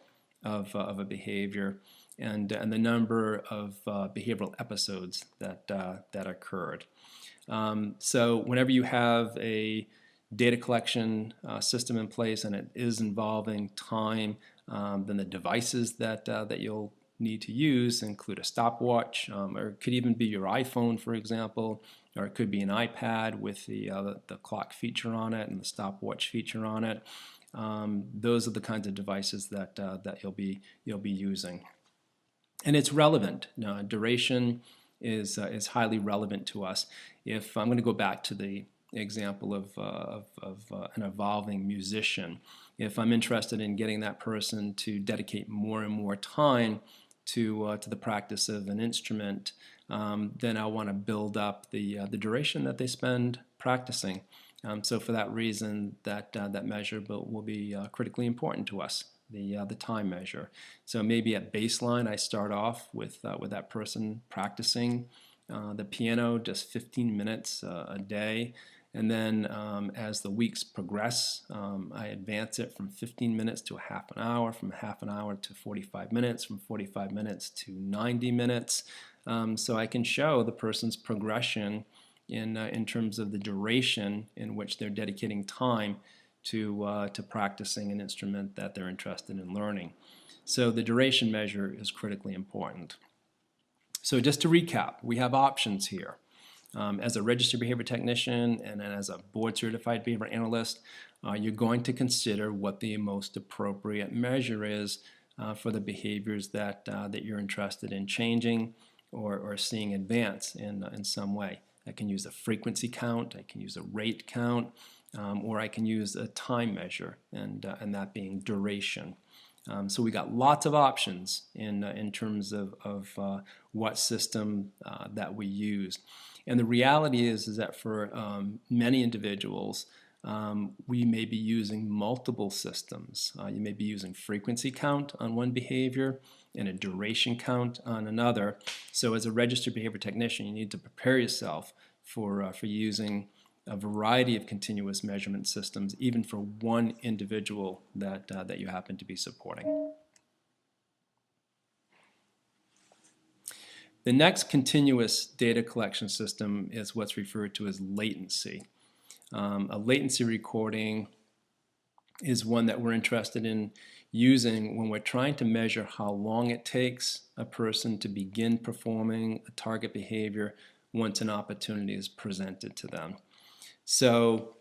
of a behavior and the number of behavioral episodes that occurred. So whenever you have a data collection system in place and it is involving time, then the devices that you'll need to use include a stopwatch, or it could even be your iPhone, for example, or it could be an iPad with the clock feature on it and the stopwatch feature on it. Those are the kinds of devices that you'll be using, and it's relevant. Now, duration is highly relevant to us. If I'm going to go back to the example of an evolving musician, if I'm interested in getting that person to dedicate more and more time to the practice of an instrument, then I want to build up the duration that they spend practicing. So for that reason, that measure will be critically important to us, the time measure. So maybe at baseline, I start off with that person practicing The piano, just 15 minutes a day. And then as the weeks progress, I advance it from 15 minutes to a half an hour, from half an hour to 45 minutes, from 45 minutes to 90 minutes. So I can show the person's progression in terms of the duration in which they're dedicating time to practicing an instrument that they're interested in learning. So the duration measure is critically important. So just to recap, we have options here. As a registered behavior technician and then as a board certified behavior analyst, you're going to consider what the most appropriate measure is for the behaviors that you're interested in changing or seeing advance in some way. I can use a frequency count, I can use a rate count, or I can use a time measure, and that being duration. So we got lots of options in terms of what system that we use. And the reality is that for many individuals, we may be using multiple systems. You may be using frequency count on one behavior and a duration count on another. So as a registered behavior technician, you need to prepare yourself for using a variety of continuous measurement systems, even for one individual that you happen to be supporting. The next continuous data collection system is what's referred to as latency. A latency recording is one that we're interested in using when we're trying to measure how long it takes a person to begin performing a target behavior once an opportunity is presented to them. So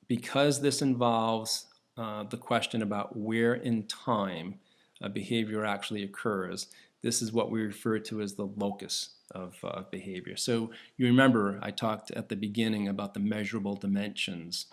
because this involves the question about where in time a behavior actually occurs, this is what we refer to as the locus of behavior. So you remember I talked at the beginning about the measurable dimensions.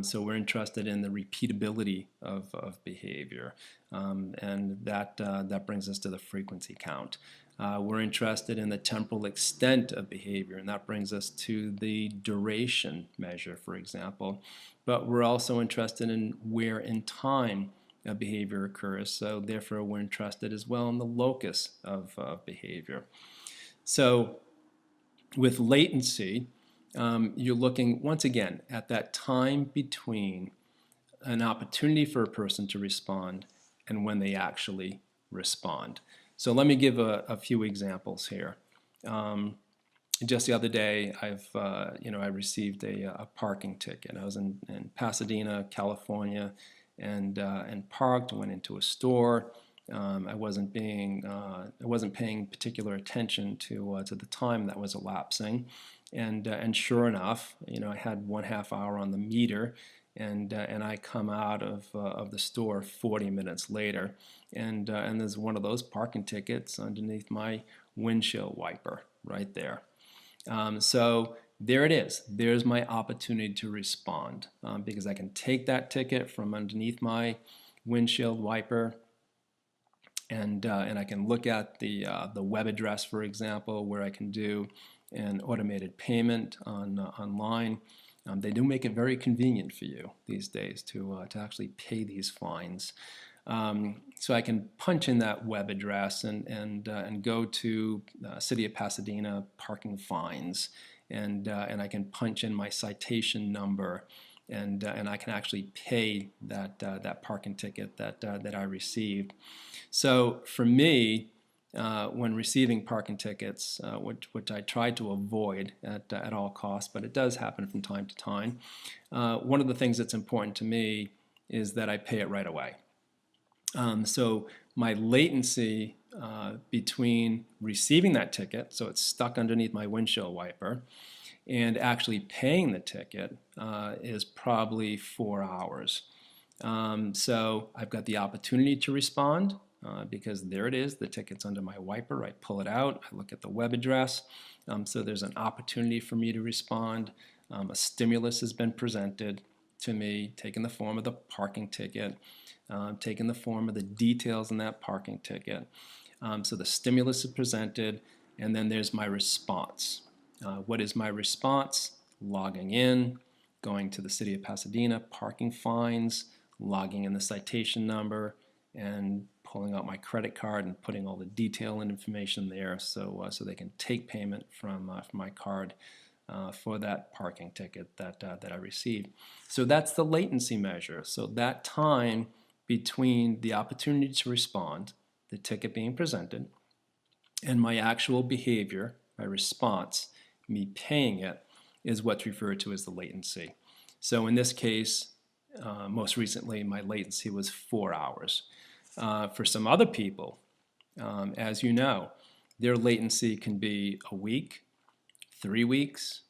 So we're interested in the repeatability of behavior, and that brings us to the frequency count. We're interested in the temporal extent of behavior, and that brings us to the duration measure, for example. But we're also interested in where in time a behavior occurs, so therefore we're interested as well in the locus of behavior. So with latency, you're looking once again at that time between an opportunity for a person to respond and when they actually respond. So let me give a few examples here. Just the other day, I received a parking ticket. I was in Pasadena, California, and parked. Went into a store. I wasn't paying particular attention to the time that was elapsing, and sure enough, I had 1/2 hour on the meter, and I come out of the store 40 minutes later, and there's one of those parking tickets underneath my windshield wiper right there. So there it is. There's my opportunity to respond, because I can take that ticket from underneath my windshield wiper, and I can look at the web address, for example, where I can do an automated payment online. They do make it very convenient for you these days to actually pay these fines. So I can punch in that web address and go to City of Pasadena parking fines, and I can punch in my citation number, and I can actually pay that parking ticket that I received. So for me, when receiving parking tickets, which I try to avoid at all costs, but it does happen from time to time, one of the things that's important to me is that I pay it right away. So my latency between receiving that ticket, so it's stuck underneath my windshield wiper, and actually paying the ticket is probably 4 hours. So I've got the opportunity to respond, because there it is, the ticket's under my wiper. I pull it out, I look at the web address, so there's an opportunity for me to respond. A stimulus has been presented to me, taking the form of the parking ticket, taking the form of the details in that parking ticket. So the stimulus is presented, and then there's my response. What is my response? Logging in, going to the City of Pasadena parking fines, logging in the citation number, and pulling out my credit card and putting all the detail and information there so they can take payment from my card for that parking ticket that I received. So that's the latency measure. So that time between the opportunity to respond, the ticket being presented, and my actual behavior, my response, me paying it, is what's referred to as the latency. So in this case, most recently, my latency was 4 hours. For some other people, as you know, their latency can be a week, 3 weeks,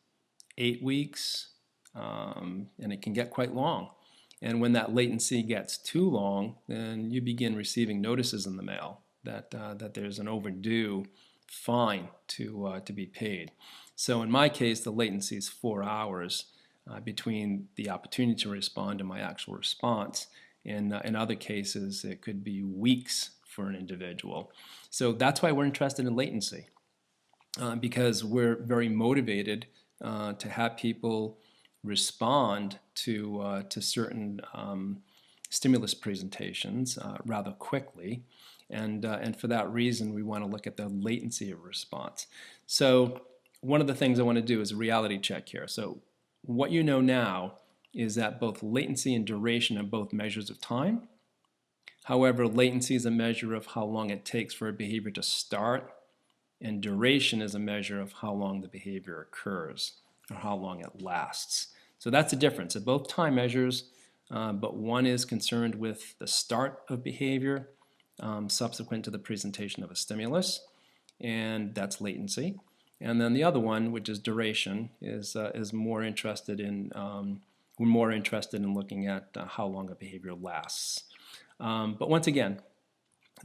8 weeks, and it can get quite long. And when that latency gets too long, then you begin receiving notices in the mail that there's an overdue fine to be paid. So in my case, the latency is 4 hours between the opportunity to respond and my actual response. In other cases, it could be weeks for an individual. So that's why we're interested in latency, because we're very motivated to have people respond to certain stimulus presentations rather quickly. And for that reason, we want to look at the latency of response. So one of the things I want to do is a reality check here. So what you know now is that both latency and duration are both measures of time. However, latency is a measure of how long it takes for a behavior to start, and duration is a measure of how long the behavior occurs or how long it lasts. So that's the difference. They're both time measures, but one is concerned with the start of behavior subsequent to the presentation of a stimulus, and that's latency. And then the other one, which is duration, is more interested in we're more interested in looking at how long a behavior lasts. But once again,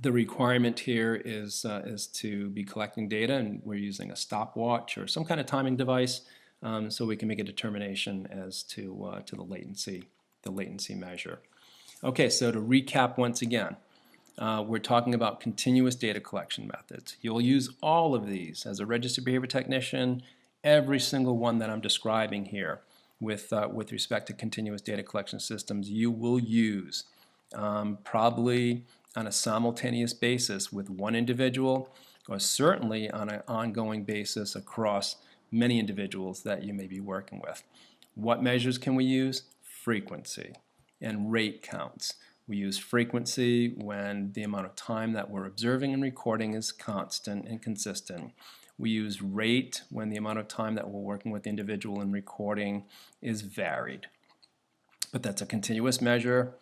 the requirement here is to be collecting data, and we're using a stopwatch or some kind of timing device so we can make a determination as to the latency measure. Okay, so to recap once again, we're talking about continuous data collection methods. You'll use all of these as a registered behavior technician, every single one that I'm describing here with respect to continuous data collection systems you will use probably on a simultaneous basis with one individual, or certainly on an ongoing basis across many individuals that you may be working with. What measures can we use? Frequency and rate counts. We use frequency when the amount of time that we're observing and recording is constant and consistent. We use rate when the amount of time that we're working with the individual and recording is varied. But that's a continuous measure.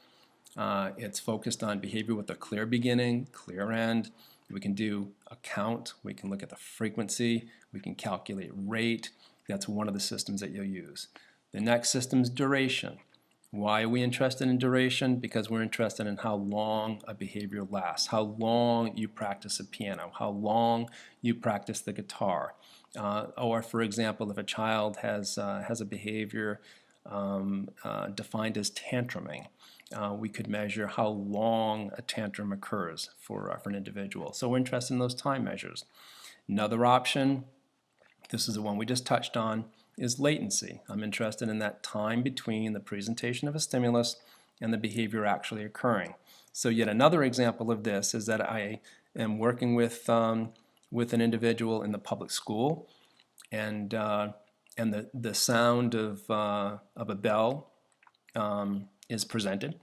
It's focused on behavior with a clear beginning, clear end. We can do a count. We can look at the frequency. We can calculate rate. That's one of the systems that you'll use. The next system is duration. Why are we interested in duration? Because we're interested in how long a behavior lasts, how long you practice a piano, how long you practice the guitar. Or for example, if a child has a behavior defined as tantruming, we could measure how long a tantrum occurs for an individual. So we're interested in those time measures. Another option, this is the one we just touched on, is latency. I'm interested in that time between the presentation of a stimulus and the behavior actually occurring. So yet another example of this is that I am working with an individual in the public school, and the sound of a bell is presented,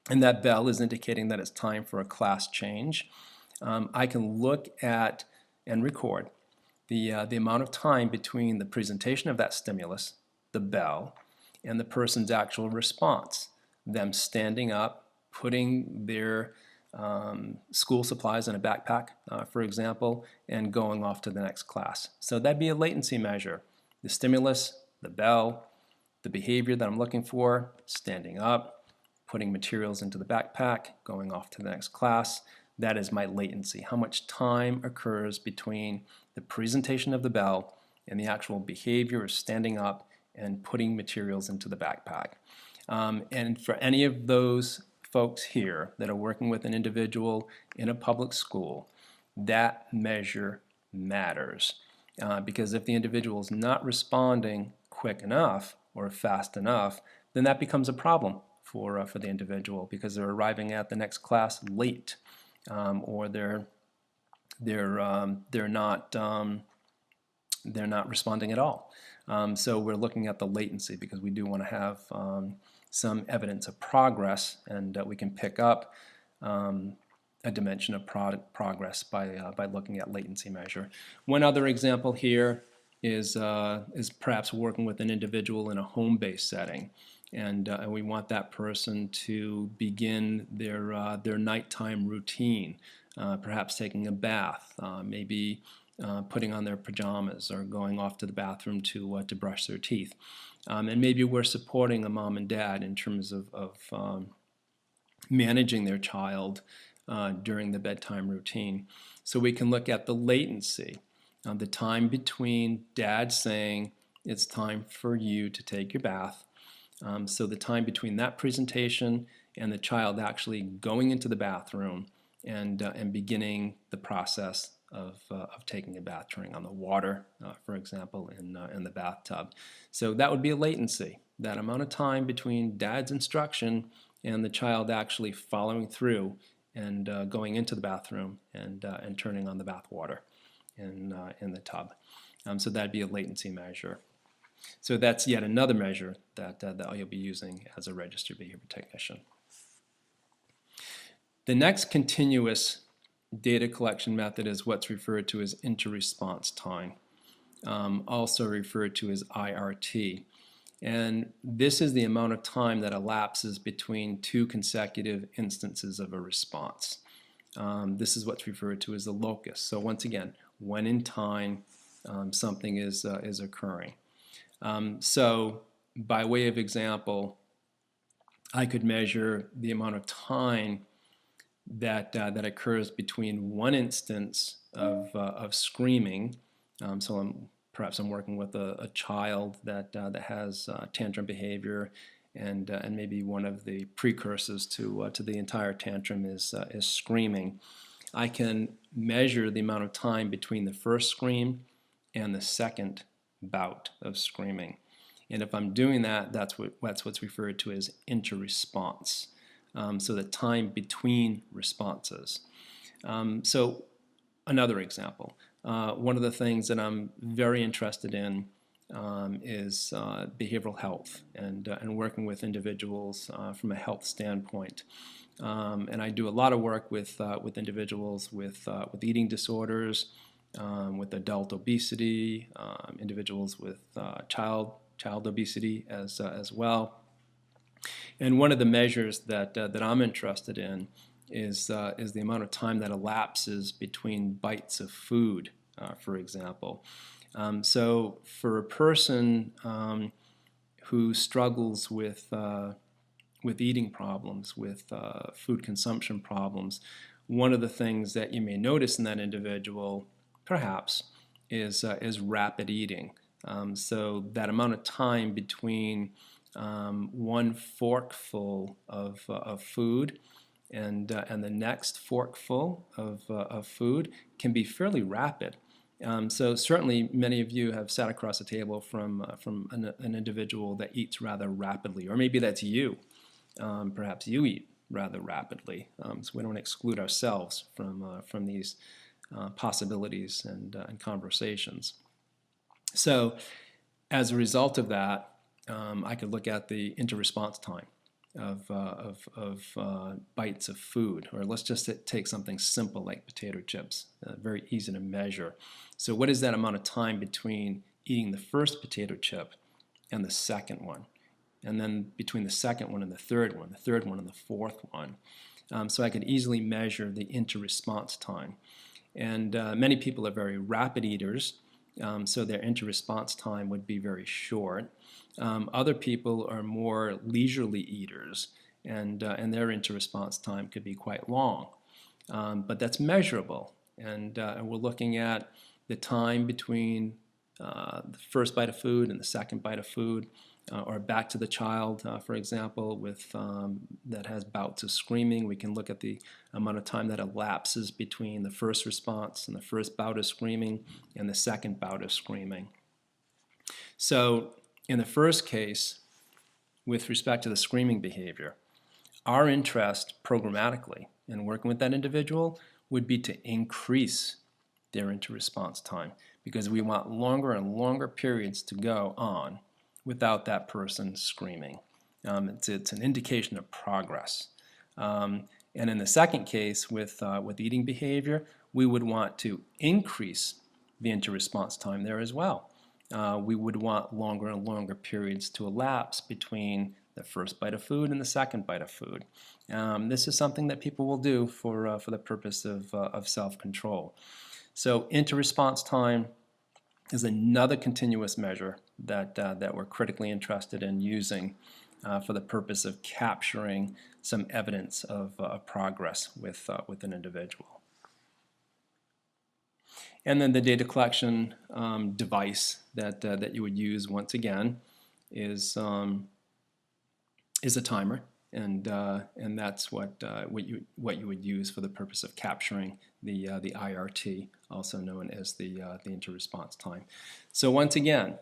and that bell is indicating that it's time for a class change. I can look at and record the amount of time between the presentation of that stimulus, the bell, and the person's actual response, them standing up, putting their school supplies in a backpack, for example, and going off to the next class. So that'd be a latency measure. The stimulus, the bell, the behavior that I'm looking for, standing up, putting materials into the backpack, going off to the next class. That is my latency. How much time occurs between the presentation of the bell and the actual behavior of standing up and putting materials into the backpack. And for any of those folks here that are working with an individual in a public school, that measure matters. Because if the individual is not responding quick enough or fast enough, then that becomes a problem for the individual, because they're arriving at the next class late. or they're not responding at all. So we're looking at the latency because we do want to have some evidence of progress, and we can pick up a dimension of progress by looking at latency measure. One other example here is perhaps working with an individual in a home-based setting, and we want that person to begin their nighttime routine, perhaps taking a bath, maybe putting on their pajamas or going off to the bathroom to brush their teeth. And maybe we're supporting a mom and dad in terms of managing their child during the bedtime routine. So we can look at the latency, the time between dad saying it's time for you to take your bath. So the time between that presentation and the child actually going into the bathroom and beginning the process of taking a bath, turning on the water, for example, in the bathtub. So that would be a latency, that amount of time between dad's instruction and the child actually following through and going into the bathroom and turning on the bath water in the tub. So that'd be a latency measure. So that's yet another measure that you'll be using as a registered behavior technician. The next continuous data collection method is what's referred to as inter-response time, also referred to as IRT. And this is the amount of time that elapses between two consecutive instances of a response. This is what's referred to as the locus. So once again, when in time something is occurring. So by way of example, I could measure the amount of time that occurs between one instance of screaming. So perhaps I'm working with a child that has tantrum behavior, and maybe one of the precursors to the entire tantrum is screaming. I can measure the amount of time between the first scream and the second bout of screaming. And if I'm doing that, that's what's referred to as inter-response. So the time between responses. So another example. One of the things that I'm very interested in is behavioral health and working with individuals from a health standpoint. And I do a lot of work with individuals with eating disorders, with adult obesity, individuals with child obesity as well. And one of the measures that I'm interested in is the amount of time that elapses between bites of food, for example. So for a person who struggles with eating problems, with food consumption problems, one of the things that you may notice in that individual, perhaps, is rapid eating. So that amount of time between one forkful of food and the next forkful of food can be fairly rapid. So certainly many of you have sat across a table from an individual that eats rather rapidly, or maybe that's you. Perhaps you eat rather rapidly. So we don't exclude ourselves from these possibilities and conversations. So as a result of that, I could look at the inter-response time of bites of food, or let's just take something simple like potato chips, very easy to measure. So what is that amount of time between eating the first potato chip and the second one? And then between the second one and the third one and the fourth one. So I could easily measure the inter-response time. And many people are very rapid eaters, so their inter-response time would be very short. Other people are more leisurely eaters, and their inter-response time could be quite long. But that's measurable, and we're looking at the time between the first bite of food and the second bite of food, or back to the child, for example, with that has bouts of screaming. We can look at the amount of time that elapses between the first response and the first bout of screaming and the second bout of screaming. So in the first case, with respect to the screaming behavior, Our interest programmatically in working with that individual would be to increase their inter-response time, because we want longer and longer periods to go on without that person screaming. It's an indication of progress. And in the second case, with eating behavior, we would want to increase the inter-response time there as well. We would want longer and longer periods to elapse between the first bite of food and the second bite of food. This is something that people will do for the purpose of self-control. So inter-response time is another continuous measure that we're critically interested in using for the purpose of capturing some evidence of progress with an individual. And then the data collection device that you would use, once again, is a timer, and that's what you would use for the purpose of capturing the IRT, also known as the inter-response time. So once again,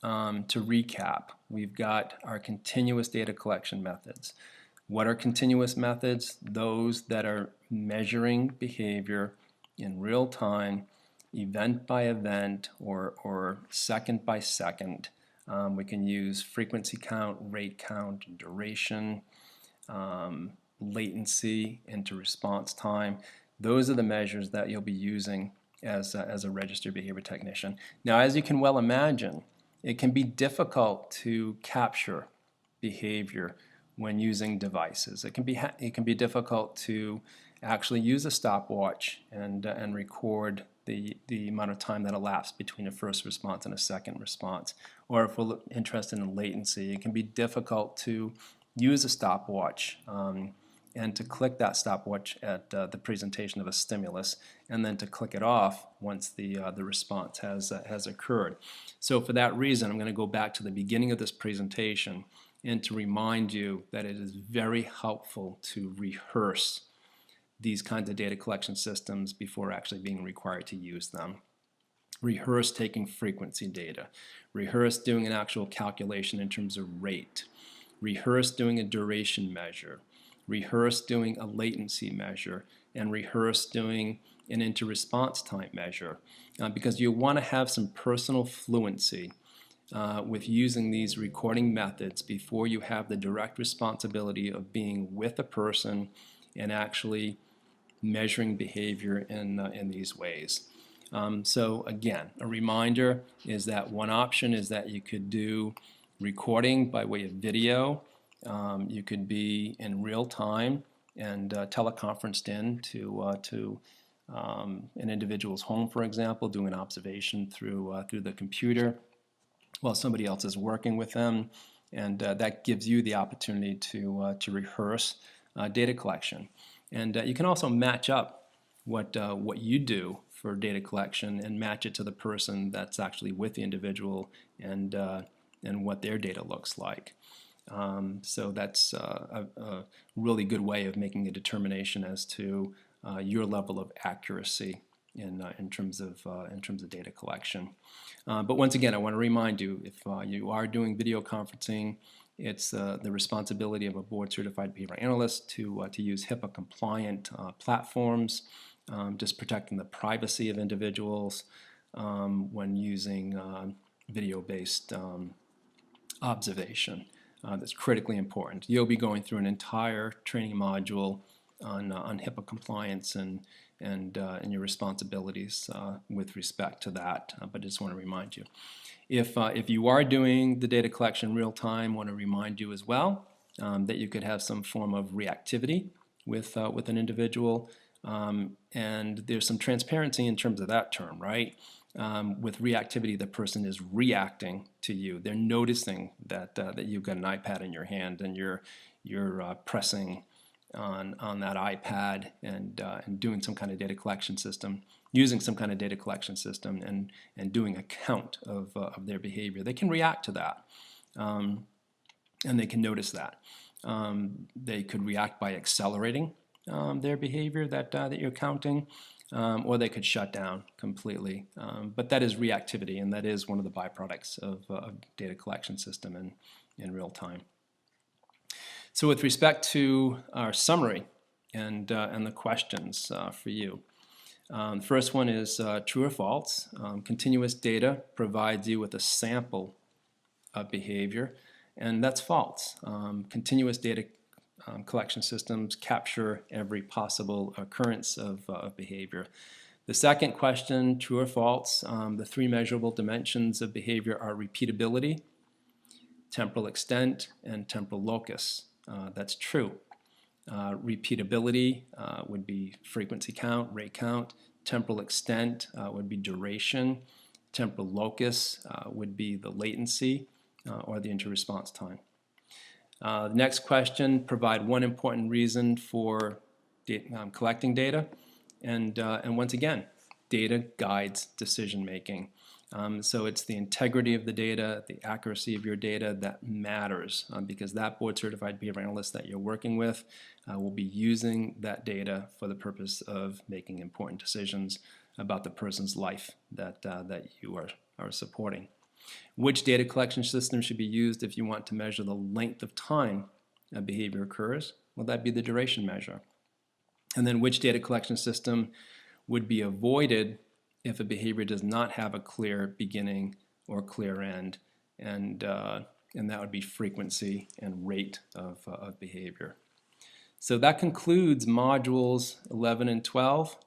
to recap, we've got our continuous data collection methods. What are continuous methods? Those that are measuring behavior in real time, event by event, or second by second. We can use frequency count, rate count, duration, latency, inter-response time. Those are the measures that you'll be using as a registered behavior technician. Now, as you can well imagine, it can be difficult to capture behavior when using devices. It can be difficult to actually use a stopwatch and record the amount of time that elapsed between a first response and a second response. Or if we're interested in latency, it can be difficult to use a stopwatch and to click that stopwatch at the presentation of a stimulus, and then to click it off once the response has occurred. So for that reason, I'm going to go back to the beginning of this presentation and to remind you that it is very helpful to rehearse these kinds of data collection systems before actually being required to use them. Rehearse taking frequency data. Rehearse doing an actual calculation in terms of rate. Rehearse doing a duration measure. Rehearse doing a latency measure. And rehearse doing an inter-response time measure. Because you want to have some personal fluency with using these recording methods before you have the direct responsibility of being with a person and actually measuring behavior in these ways. So again, a reminder is that one option is that you could do recording by way of video. You could be in real time and teleconferenced in to an individual's home, for example, doing an observation through the computer while somebody else is working with them, and that gives you the opportunity to rehearse data collection. And you can also match up what you do for data collection and match it to the person that's actually with the individual and what their data looks like. So that's a really good way of making a determination as to your level of accuracy in terms of data collection. But once again, I want to remind you, if you are doing video conferencing, it's the responsibility of a board-certified behavior analyst to use HIPAA-compliant platforms, just protecting the privacy of individuals when using video-based observation. That's critically important. You'll be going through an entire training module on HIPAA compliance and your responsibilities with respect to that, but I just want to remind you. If you are doing the data collection real time, I want to remind you as well that you could have some form of reactivity with an individual, and there's some transparency in terms of that term, right? With reactivity, the person is reacting to you. They're noticing that you've got an iPad in your hand and you're pressing on that iPad and doing some kind of data collection system, using some kind of data collection system and doing a count of their behavior. They can react to that, and they can notice that. They could react by accelerating their behavior that you're counting, or they could shut down completely. But that is reactivity, and that is one of the byproducts of a data collection system in real time. So with respect to our summary and the questions for you, the first one is true or false. Continuous data provides you with a sample of behavior, and that's false. Continuous data collection systems capture every possible occurrence of behavior. The second question, true or false, the three measurable dimensions of behavior are repeatability, temporal extent, and temporal locus. That's true. Repeatability would be frequency count, rate count. Temporal extent would be duration. Temporal locus would be the latency or the interresponse time. The next question, provide one important reason for collecting data. And once again, data guides decision making. So it's the integrity of the data, the accuracy of your data that matters because that board certified behavior analyst that you're working with will be using that data for the purpose of making important decisions about the person's life that you are supporting. Which data collection system should be used if you want to measure the length of time a behavior occurs? Well, that'd be the duration measure. And then which data collection system would be avoided if a behavior does not have a clear beginning or clear end? And that would be frequency and rate of behavior. So that concludes modules 11 and 12.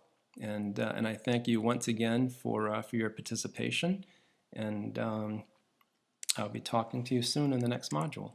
And I thank you once again for your participation. And I'll be talking to you soon in the next module.